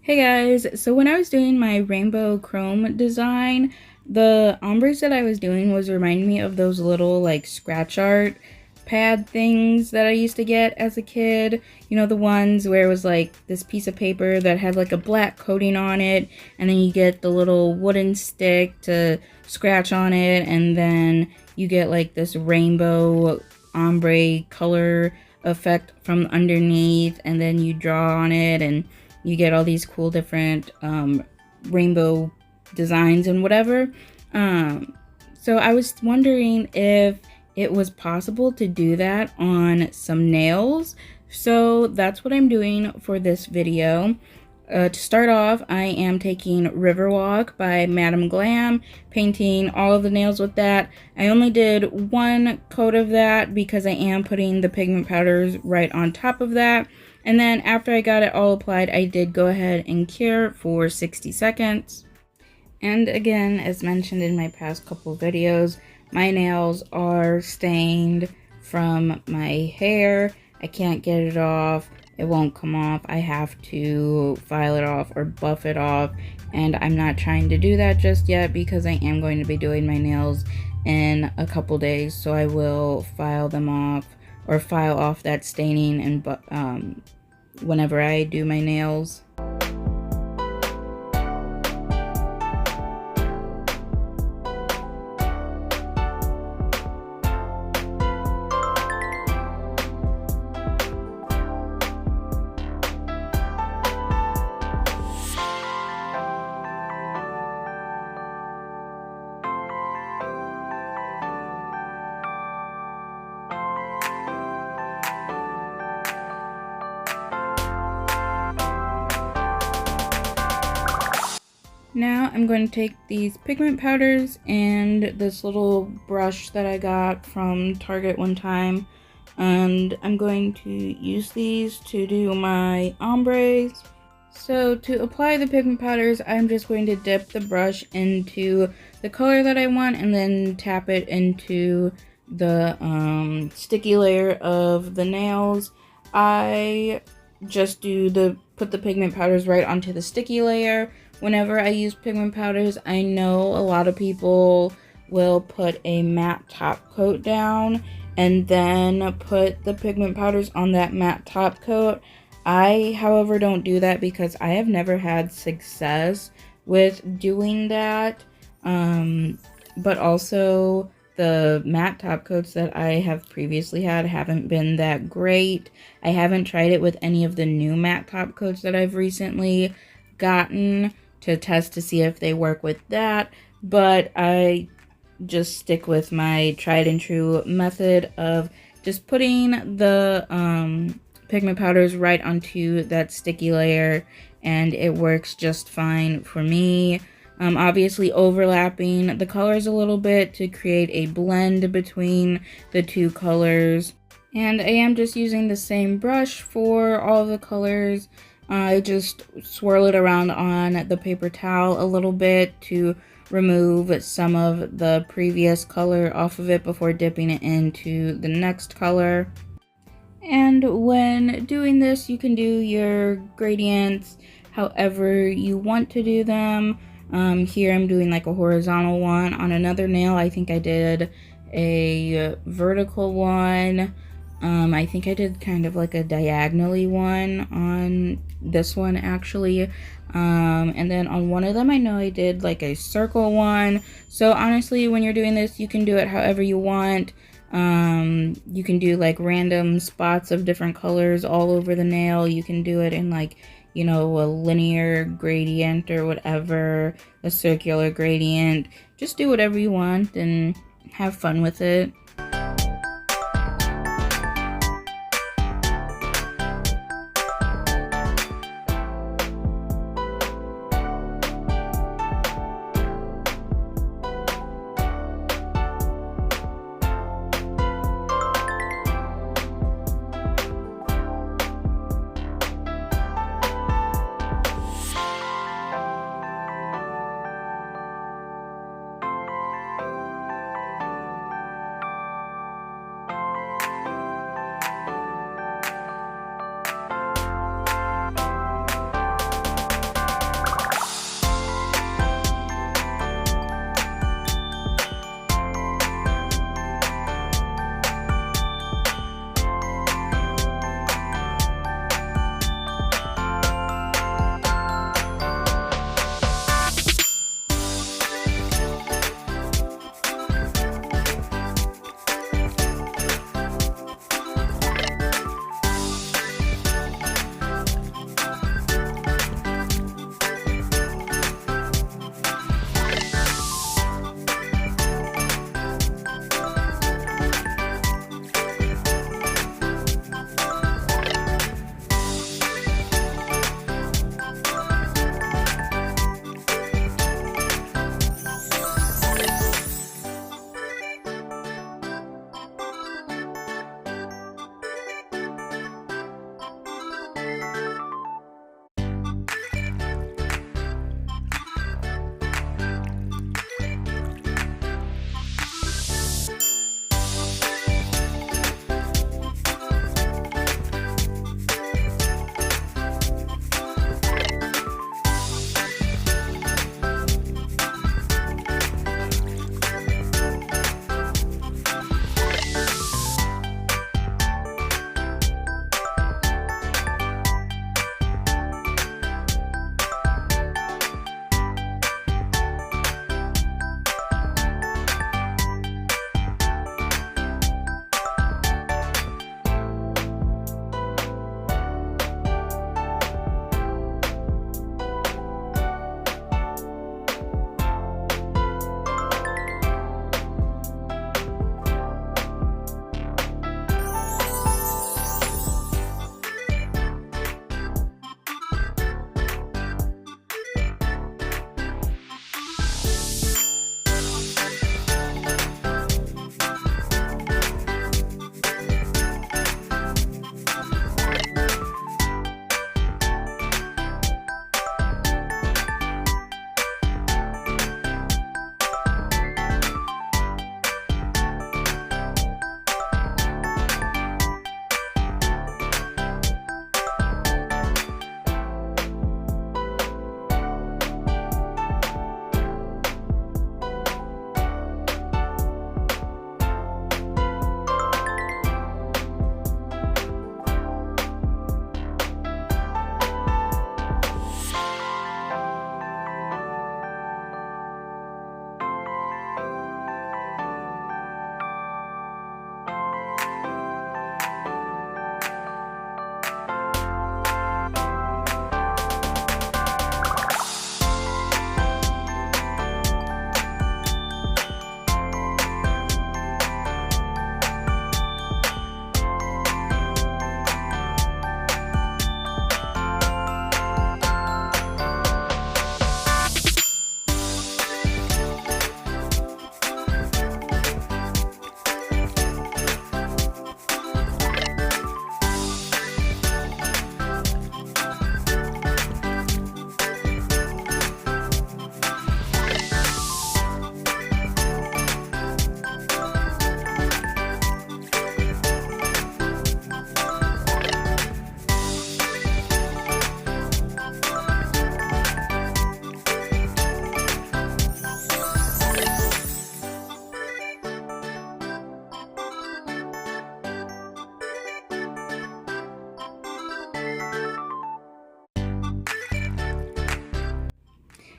Hey guys, so when I was doing my rainbow chrome design, the ombres that I was doing was reminding me of those little like scratch art pad things that I used to get as a kid. You know, the ones where it was like this piece of paper that had like a black coating on it, and then you get the little wooden stick to scratch on it, and then you get like this rainbow ombre color effect from underneath, and then you draw on it and you get all these cool different rainbow designs and whatever. So I was wondering if it was possible to do that on some nails. So that's what I'm doing for this video. To start off, I am taking Riverwalk by Madam Glam, painting all of the nails with that. I only did one coat of that because I am putting the pigment powders right on top of that. And then after I got it all applied, I did go ahead and cure for 60 seconds. And again, as mentioned in my past couple videos, my nails are stained from my hair. I can't get it off. It won't come off. I have to file it off or buff it off. And I'm not trying to do that just yet because I am going to be doing my nails in a couple days. So I will file them off or file off that staining and whenever I do my nails. Now I'm going to take these pigment powders and this little brush that I got from Target one time, and I'm going to use these to do my ombres. So to apply the pigment powders, I'm just going to dip the brush into the color that I want and then tap it into the sticky layer of the nails. I just put the pigment powders right onto the sticky layer. Whenever I use pigment powders, I know a lot of people will put a matte top coat down and then put the pigment powders on that matte top coat. I, however, don't do that because I have never had success with doing that. But also the matte top coats that I have previously had haven't been that great. I haven't tried it with any of the new matte top coats that I've recently gotten to test to see if they work with that, but I just stick with my tried and true method of just putting the pigment powders right onto that sticky layer, and it works just fine for me. Obviously overlapping the colors a little bit to create a blend between the two colors. And I am just using the same brush for all the colors. I just swirl it around on the paper towel a little bit to remove some of the previous color off of it before dipping it into the next color. And when doing this, you can do your gradients however you want to do them. Here I'm doing like a horizontal one. On another nail, I think I did a vertical one. I think I did kind of like a diagonally one on this one actually. And then on one of them, I know I did like a circle one. So honestly, when you're doing this, you can do it however you want. You can do like random spots of different colors all over the nail. You can do it in like, you know, a linear gradient or whatever, a circular gradient. Just do whatever you want and have fun with it.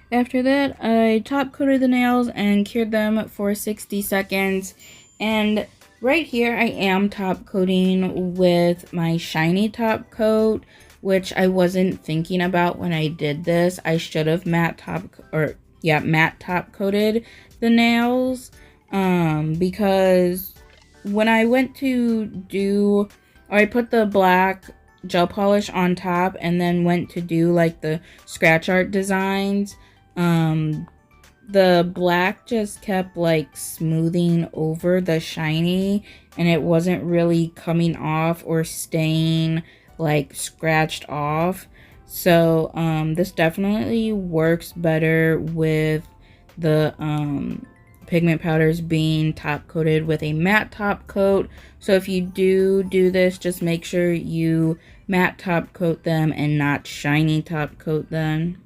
After that, I top coated the nails and cured them for 60 seconds. And right here, I am top coating with my shiny top coat, which I wasn't thinking about when I did this. I should have matte top coated the nails, because when I went to do, or I put the black gel polish on top and then went to do like the scratch art designs, the black just kept like smoothing over the shiny, and it wasn't really coming off or staying like scratched off. So this definitely works better with the pigment powders being top coated with a matte top coat. So if you do this, just make sure you matte top coat them and not shiny top coat them.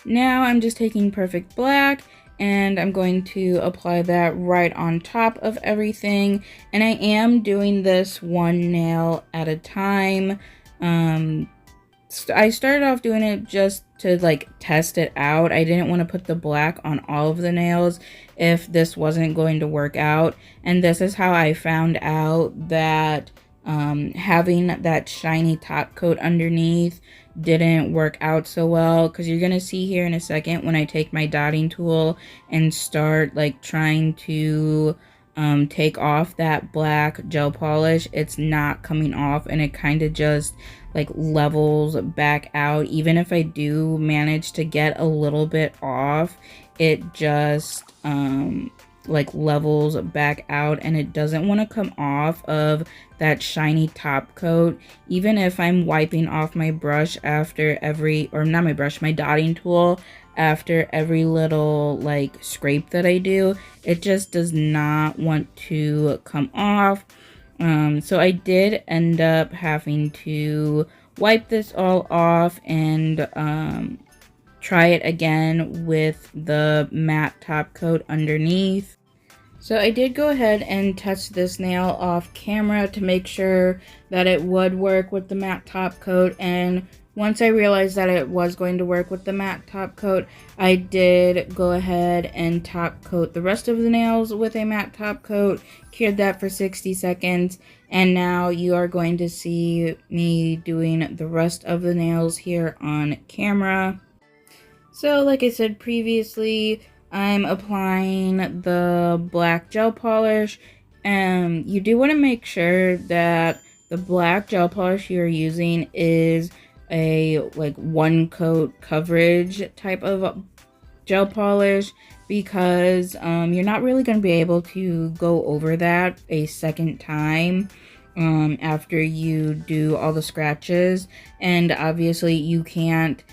Now I'm just taking Perfect Black and I'm going to apply that right on top of everything. And I am doing this one nail at a time. I started off doing it just to like test it out. I didn't want to put the black on all of the nails if this wasn't going to work out. And this is how I found out that having that shiny top coat underneath didn't work out so well, because you're gonna see here in a second when I take my dotting tool and start like trying to take off that black gel polish, it's not coming off, and it kind of just like levels back out. Even if I do manage to get a little bit off, it just like levels back out, and it doesn't want to come off of that shiny top coat. Even if I'm wiping off my brush after every, or not my brush, my dotting tool after every little like scrape that I do, it just does not want to come off. So I did end up having to wipe this all off and try it again with the matte top coat underneath. So I did go ahead and test this nail off camera to make sure that it would work with the matte top coat, and once I realized that it was going to work with the matte top coat, I did go ahead and top coat the rest of the nails with a matte top coat, cured that for 60 seconds, and now you are going to see me doing the rest of the nails here on camera. So like I said previously, I'm applying the black gel polish, and you do want to make sure that the black gel polish you're using is a like one coat coverage type of gel polish, because you're not really going to be able to go over that a second time after you do all the scratches. And obviously you can't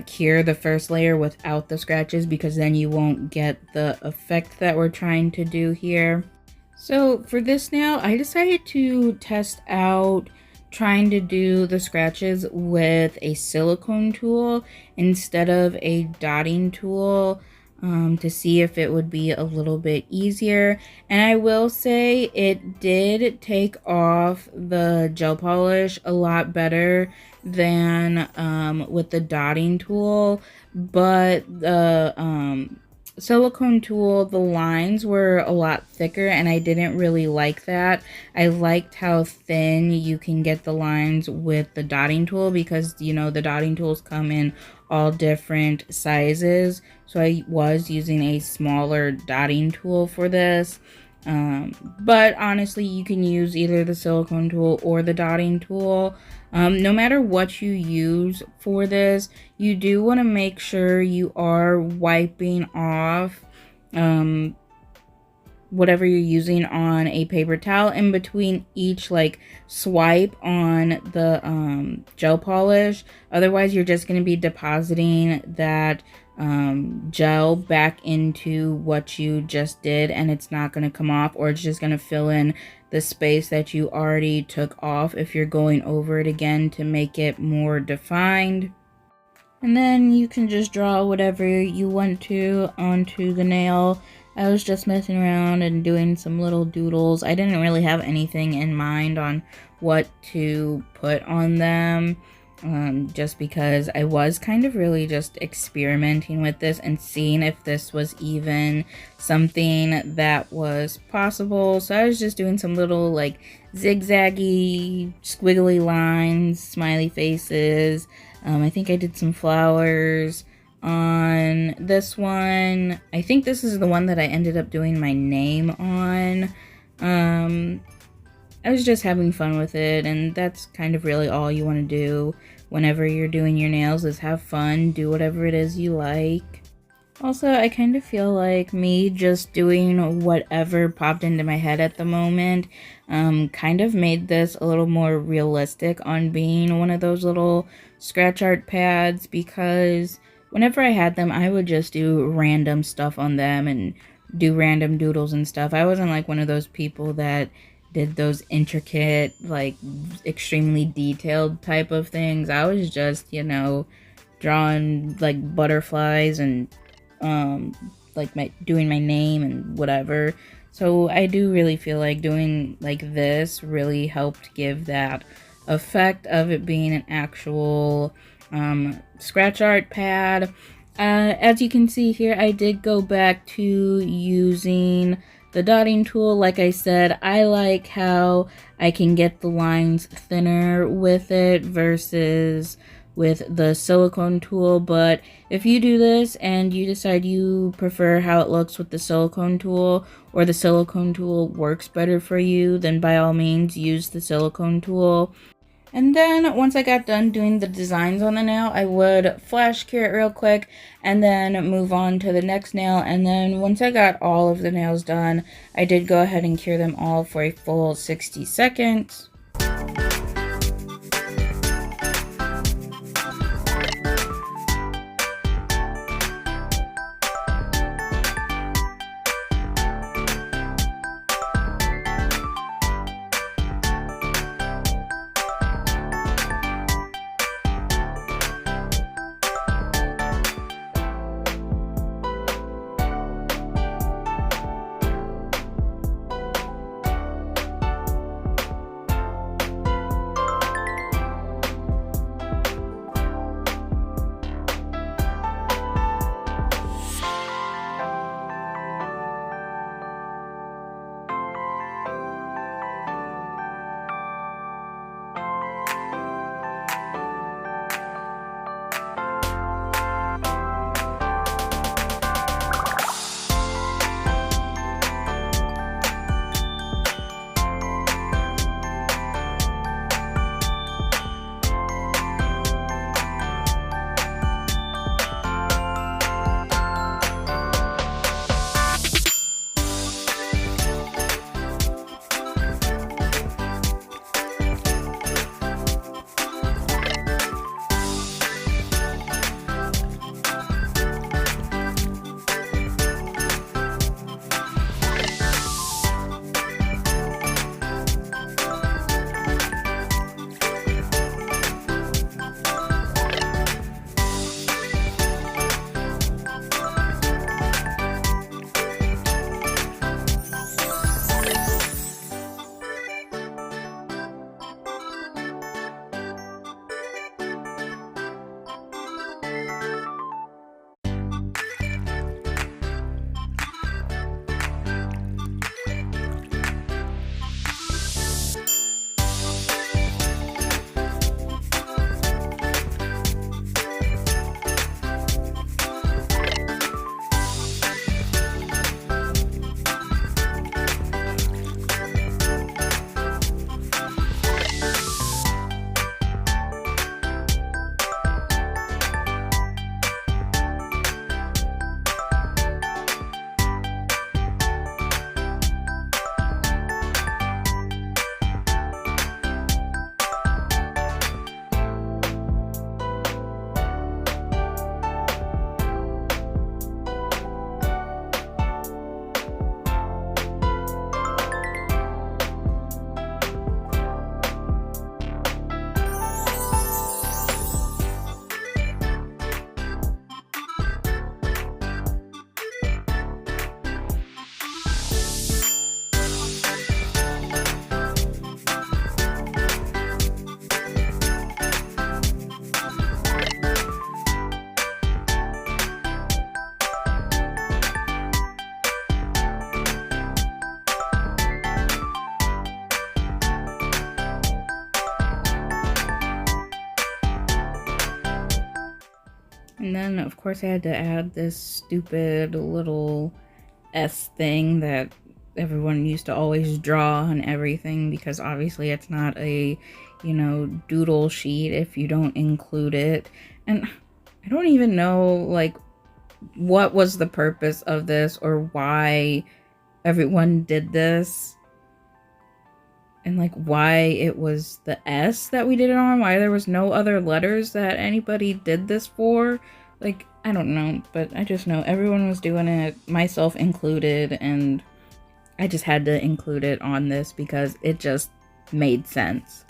cure the first layer without the scratches, because then you won't get the effect that we're trying to do here. So for this nail, I decided to test out trying to do the scratches with a silicone tool instead of a dotting tool, to see if it would be a little bit easier. And I will say it did take off the gel polish a lot better than with the dotting tool, but the silicone tool, the lines were a lot thicker, and I didn't really like that. I liked how thin you can get the lines with the dotting tool, because you know the dotting tools come in all different sizes, so I was using a smaller dotting tool for this. But honestly, you can use either the silicone tool or the dotting tool. No matter what you use for this, you do want to make sure you are wiping off whatever you're using on a paper towel in between each like swipe on the gel polish. Otherwise, you're just going to be depositing that gel back into what you just did, and it's not going to come off, or it's just going to fill in the space that you already took off if you're going over it again to make it more defined. And then you can just draw whatever you want to onto the nail. I was just messing around and doing some little doodles. I didn't really have anything in mind on what to put on them, just because I was kind of really just experimenting with this and seeing if this was even something that was possible. So I was just doing some little like zigzaggy, squiggly lines, smiley faces. I think I did some flowers on this one. I think this is the one that I ended up doing my name on. I was just having fun with it, and that's kind of really all you want to do whenever you're doing your nails, is have fun, do whatever it is you like. Also, I kind of feel like me just doing whatever popped into my head at the moment kind of made this a little more realistic on being one of those little scratch art pads, because whenever I had them, I would just do random stuff on them and do random doodles and stuff. I wasn't like one of those people that did those intricate, like extremely detailed type of things. I was just, drawing like butterflies and like doing my name and whatever. So I do really feel like doing like this really helped give that effect of it being an actual scratch art pad. As you can see here, I did go back to using the dotting tool. Like I said, I like how I can get the lines thinner with it versus with the silicone tool. But if you do this and you decide you prefer how it looks with the silicone tool, or the silicone tool works better for you, then by all means use the silicone tool. And then once I got done doing the designs on the nail, I would flash cure it real quick and then move on to the next nail. And then once I got all of the nails done, I did go ahead and cure them all for a full 60 seconds. And then of course I had to add this stupid little S thing that everyone used to always draw on everything, because obviously it's not a, you know, doodle sheet if you don't include it. And I don't even know, like, what was the purpose of this or why everyone did this. And, like, why it was the S that we did it on, why there was no other letters that anybody did this for. Like, I don't know, but I just know everyone was doing it, myself included, and I just had to include it on this because it just made sense.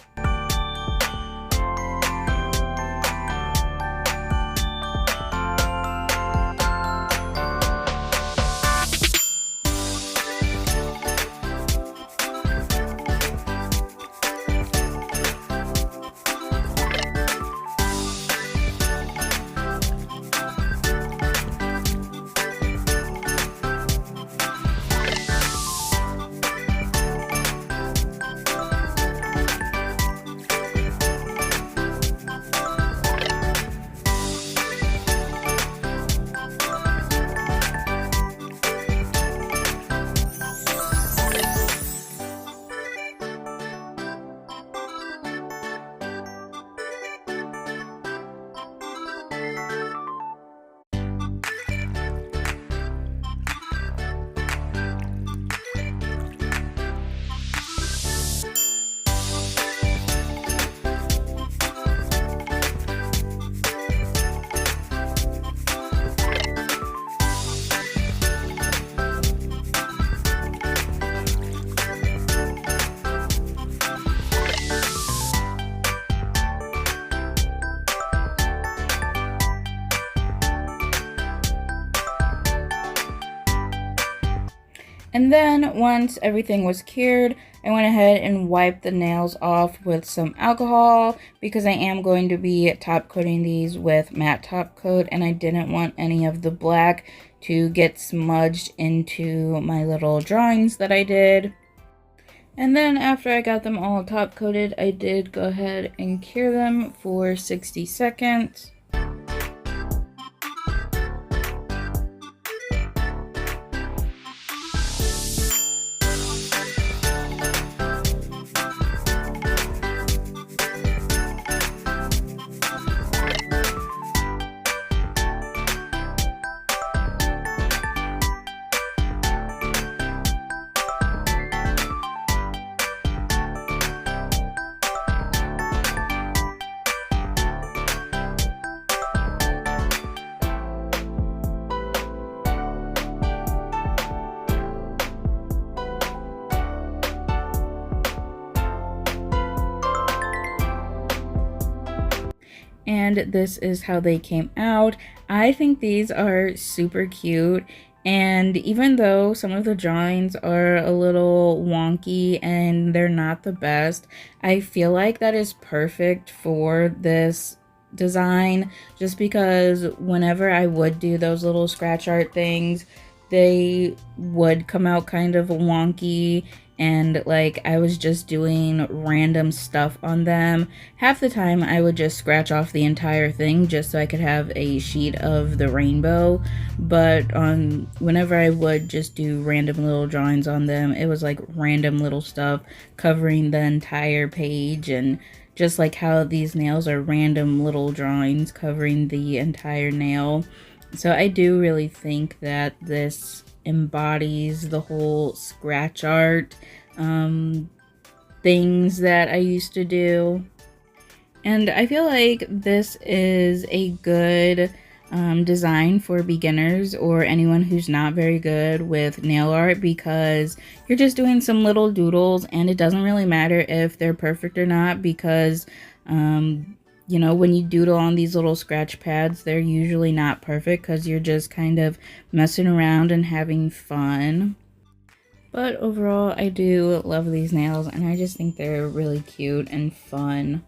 And then once everything was cured, I went ahead and wiped the nails off with some alcohol because I am going to be top coating these with matte top coat, and I didn't want any of the black to get smudged into my little drawings that I did. And then after I got them all top coated, I did go ahead and cure them for 60 seconds. And this is how they came out. I think these are super cute, and even though some of the drawings are a little wonky and they're not the best, I feel like that is perfect for this design, just because whenever I would do those little scratch art things, they would come out kind of wonky, and like I was just doing random stuff on them. Half the time I would just scratch off the entire thing just so I could have a sheet of the rainbow, but on whenever I would just do random little drawings on them, it was like random little stuff covering the entire page, and just like how these nails are random little drawings covering the entire nail. So I do really think that this embodies the whole scratch art things that I used to do. And I feel like this is a good design for beginners or anyone who's not very good with nail art, because you're just doing some little doodles and it doesn't really matter if they're perfect or not, because you know, when you doodle on these little scratch pads, they're usually not perfect because you're just kind of messing around and having fun. But overall, I do love these nails, and I just think they're really cute and fun.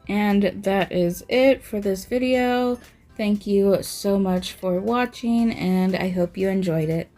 And that is it for this video. Thank you so much for watching, and I hope you enjoyed it.